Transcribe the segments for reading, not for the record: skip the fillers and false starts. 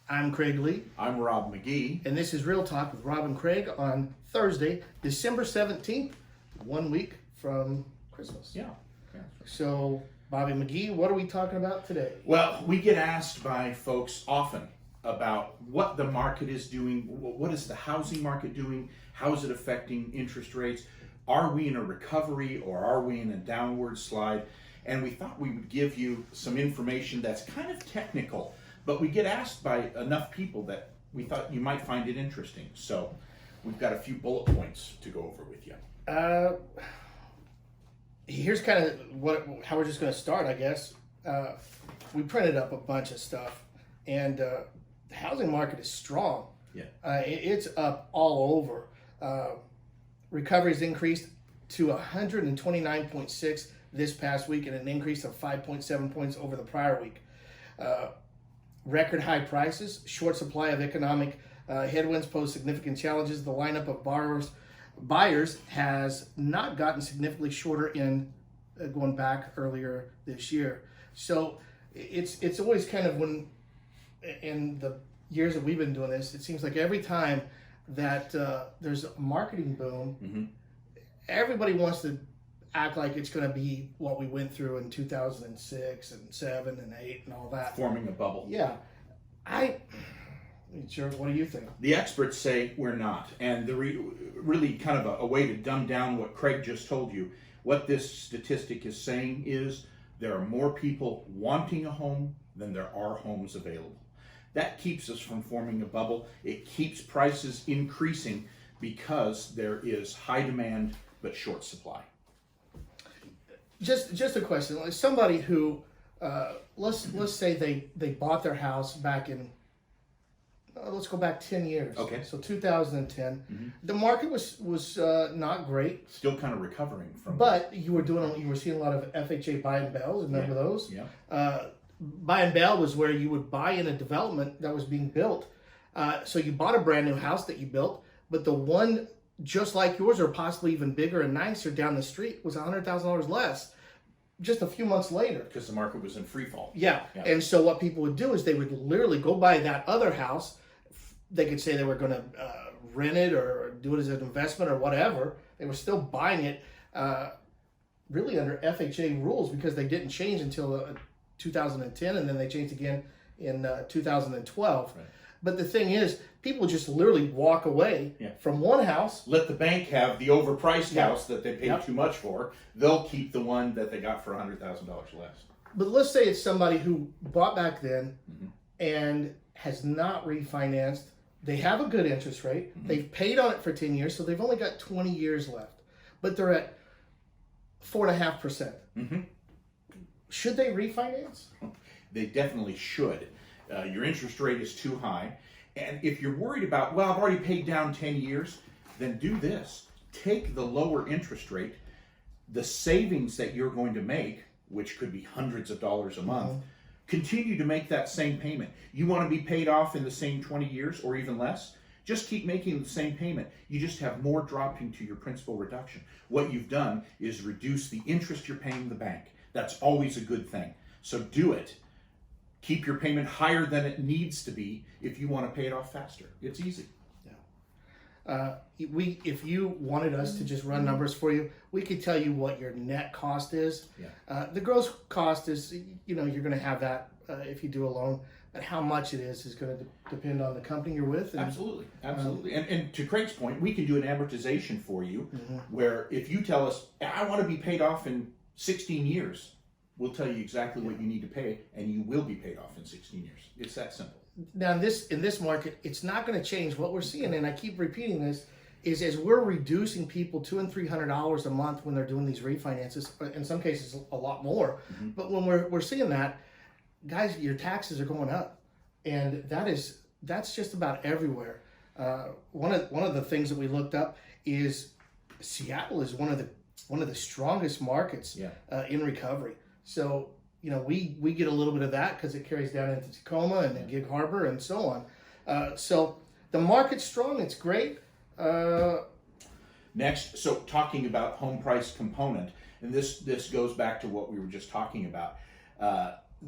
I'm Craig Lee, I'm Robb McGee. and this is Real Talk with Rob and Craig on Thursday, December 17th, 1 week from Christmas. Yeah. So, Bobby McGee, what are we talking about today? Well, we get asked by folks often about what the market is doing. What is the housing market doing? How is it affecting interest rates? Are we in a recovery or are we in a downward slide? And we thought we would give you some information that's kind of technical, but we get asked by enough people that we thought you might find it interesting. So we've got a few bullet points to go over with you. Here's kind of how we're just going to start, I guess. We printed up a bunch of stuff, and the housing market is strong. Yeah. It's up all over. Recovery's increased to 129.6 this past week, and an increase of 5.7 points over the prior week. Record high prices, short supply of economic headwinds pose significant challenges. The lineup of buyers has not gotten significantly shorter in going back earlier this year. So it's always kind of when, in the years that we've been doing this, it seems like every time that there's a marketing boom, everybody wants to act like it's going to be what we went through in 2006 and 7 and 8 and all that. Forming a bubble. Yeah. Sure, what do you think? The experts say we're not. And the really kind of a way to dumb down what Craig just told you, what this statistic is saying is there are more people wanting a home than there are homes available. That keeps us from forming a bubble. It keeps prices increasing because there is high demand but short supply. Just a question. Like somebody who, let's say they bought their house back in, let's go back 10 years. Okay. So 2010. Mm-hmm. The market was not great. Still kind of recovering from. But you were seeing a lot of FHA buy and bells. Remember those? Yeah. Buy and bail was where you would buy in a development that was being built. So you bought a brand new house that you built, but the one just like yours or possibly even bigger and nicer down the street was $100,000 less just a few months later. Because the market was in free fall. Yeah. And so what people would do is they would literally go buy that other house. They could say they were going to rent it or do it as an investment or whatever. They were still buying it really under FHA rules because they didn't change until 2010, and then they changed again in 2012. Right. But the thing is, people just literally walk away from one house. Let the bank have the overpriced house that they paid too much for. They'll keep the one that they got for $100,000 less. But let's say it's somebody who bought back then and has not refinanced. They have a good interest rate. They've paid on it for 10 years, so they've only got 20 years left. But they're at 4.5%. Should they refinance? They definitely should. Your interest rate is too high. And if you're worried about, well, I've already paid down 10 years, then do this. Take the lower interest rate, the savings that you're going to make, which could be hundreds of dollars a month, continue to make that same payment. You want to be paid off in the same 20 years or even less? Just keep making the same payment. You just have more dropping to your principal reduction. What you've done is reduce the interest you're paying the bank. That's always a good thing. So do it. Keep your payment higher than it needs to be if you want to pay it off faster. It's easy. Yeah. If you wanted us to just run numbers for you, we could tell you what your net cost is. Yeah. The gross cost is, you're going to have that if you do a loan. But how much it is going to depend on the company you're with. And, absolutely. And to Craig's point, we can do an amortization for you where if you tell us, I want to be paid off in 16 years, we'll tell you exactly what you need to pay, and you will be paid off in 16 years. It's that simple. Now, in this market, it's not going to change. What we're seeing, and I keep repeating this, is as we're reducing people $200 and $300 a month when they're doing these refinances, in some cases a lot more, but when we're seeing that, guys, your taxes are going up, and that's just about everywhere. One of the things that we looked up is Seattle is one of the strongest markets in recovery. So, we get a little bit of that because it carries down into Tacoma and Gig Harbor and so on. So the market's strong. It's great. Next, so talking about home price component, and this goes back to what we were just talking about.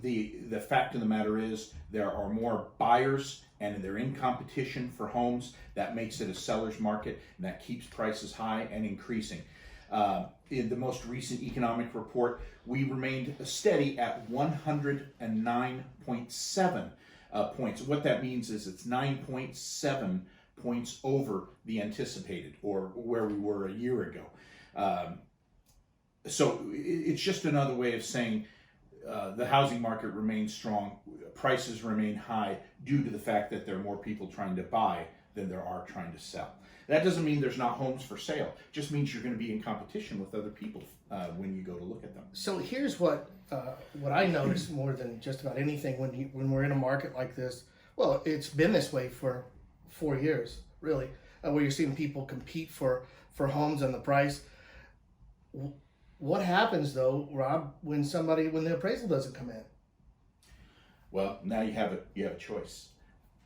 the fact of the matter is there are more buyers and they're in competition for homes. That makes it a seller's market, and that keeps prices high and increasing. In the most recent economic report, we remained steady at 109.7 points. What that means is it's 9.7 points over the anticipated, or where we were a year ago. So it's just another way of saying the housing market remains strong, prices remain high due to the fact that there are more people trying to buy than there are trying to sell. That doesn't mean there's not homes for sale. It just means you're going to be in competition with other people when you go to look at them. So here's what I notice more than just about anything when we're in a market like this. Well, it's been this way for 4 years, really, where you're seeing people compete for homes and the price. What happens though, Rob, when the appraisal doesn't come in? Well, now you have a choice.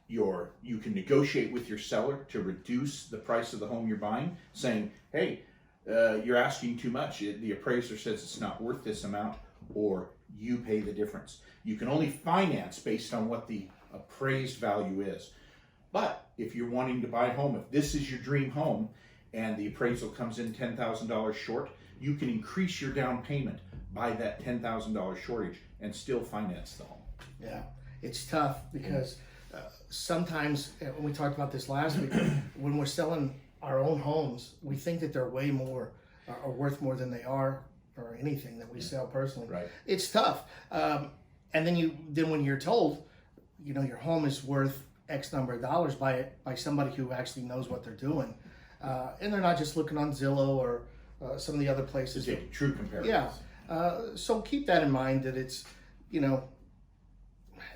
You can negotiate with your seller to reduce the price of the home you're buying, saying, hey, you're asking too much. The appraiser says it's not worth this amount, or you pay the difference. You can only finance based on what the appraised value is. But if you're wanting to buy a home, if this is your dream home and the appraisal comes in $10,000 short, you can increase your down payment by that $10,000 shortage and still finance the home. Yeah, it's tough because sometimes, and we talked about this last week, when we're selling our own homes, we think that they're way more or worth more than they are, or anything that we sell personally. Right. It's tough. And then when you're told, your home is worth X number of dollars by somebody who actually knows what they're doing, and they're not just looking on Zillow or some of the other places. To take true comparisons. Yeah. So keep that in mind, that it's,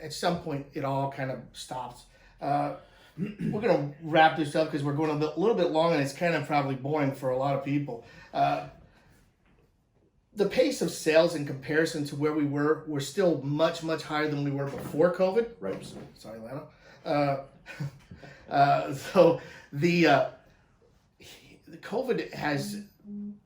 at some point it all kind of stops. We're going to wrap this up because we're going a little bit long, and it's kind of probably boring for a lot of people. The pace of sales in comparison to where we're still much, much higher than we were before COVID. Right. Sorry, Lana. So the COVID has,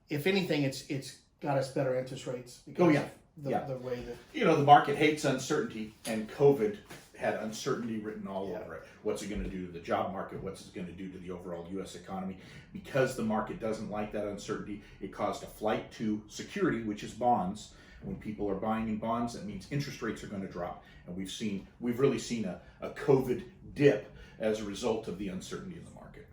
if anything, it's got us better interest rates. Because the way that the market hates uncertainty, and COVID had uncertainty written all over it. What's it going to do to the job market? What's it going to do to the overall U.S. economy? Because the market doesn't like that uncertainty, it caused a flight to security, which is bonds. When people are buying in bonds, that means interest rates are going to drop, and we've really seen a COVID dip as a result of the uncertainty in the market.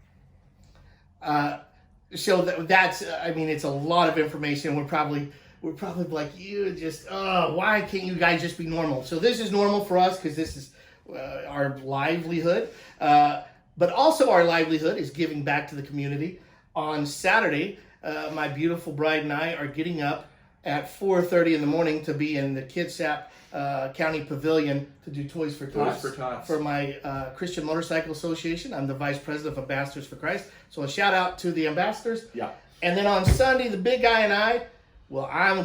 So that's, it's a lot of information. We're probably like, why can't you guys just be normal? So this is normal for us because this is our livelihood. But also our livelihood is giving back to the community. On Saturday, my beautiful bride and I are getting up at 4:30 in the morning to be in the Kitsap County Pavilion to do Toys for Tots for my Christian Motorcycle Association. I'm the Vice President of Ambassadors for Christ. So a shout out to the ambassadors. Yeah. And then on Sunday, the big guy and I'm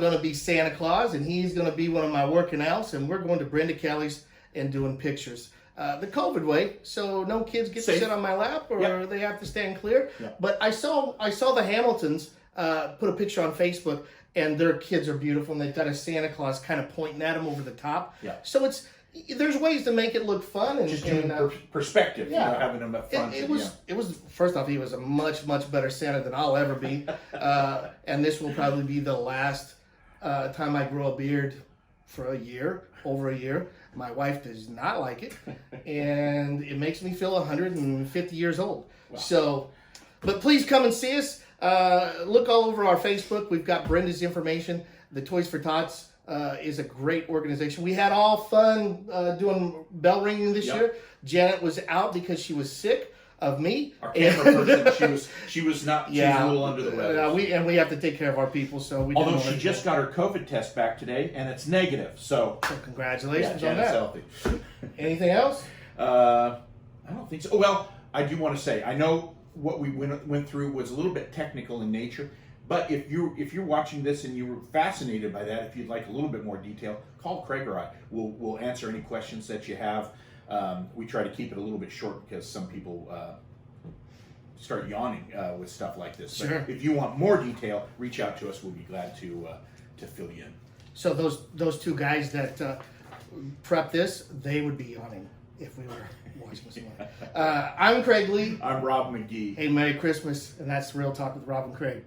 going to be Santa Claus, and he's going to be one of my working elves, and we're going to Brenda Kelly's and doing pictures. The COVID way, so no kids get to sit on my lap, or they have to stand clear. Yep. But I saw the Hamiltons put a picture on Facebook, and their kids are beautiful, and they've got a Santa Claus kind of pointing at them over the top. Yeah. So there's ways to make it look fun and just doing perspective. Yeah. Having them up front. It was first off, he was a much, much better Santa than I'll ever be, and this will probably be the last time I grow a beard for over a year. My wife does not like it, and it makes me feel 150 years old. Wow. So, but please come and see us. Look all over our Facebook. We've got Brenda's information. The Toys for Tots is a great organization. We had all fun doing bell ringing this year. Janet was out because she was sick of me. Our camera person, she was not. She was a little under the weather. We have to take care of our people. So although she just got her COVID test back today and it's negative, so congratulations on Janet's that. Healthy. Anything else? I don't think so. Oh, well, I do want to say I know what we went through was a little bit technical in nature. But if you're watching this and you were fascinated by that, if you'd like a little bit more detail, call Craig or I. We'll answer any questions that you have. We try to keep it a little bit short because some people start yawning with stuff like this. Sure. But if you want more detail, reach out to us. We'll be glad to fill you in. So those two guys that prep this, they would be on him if we were watching this one. I'm Craig Lee. I'm Robb McGee. Hey, Merry Christmas, and that's Real Talk with Rob and Craig.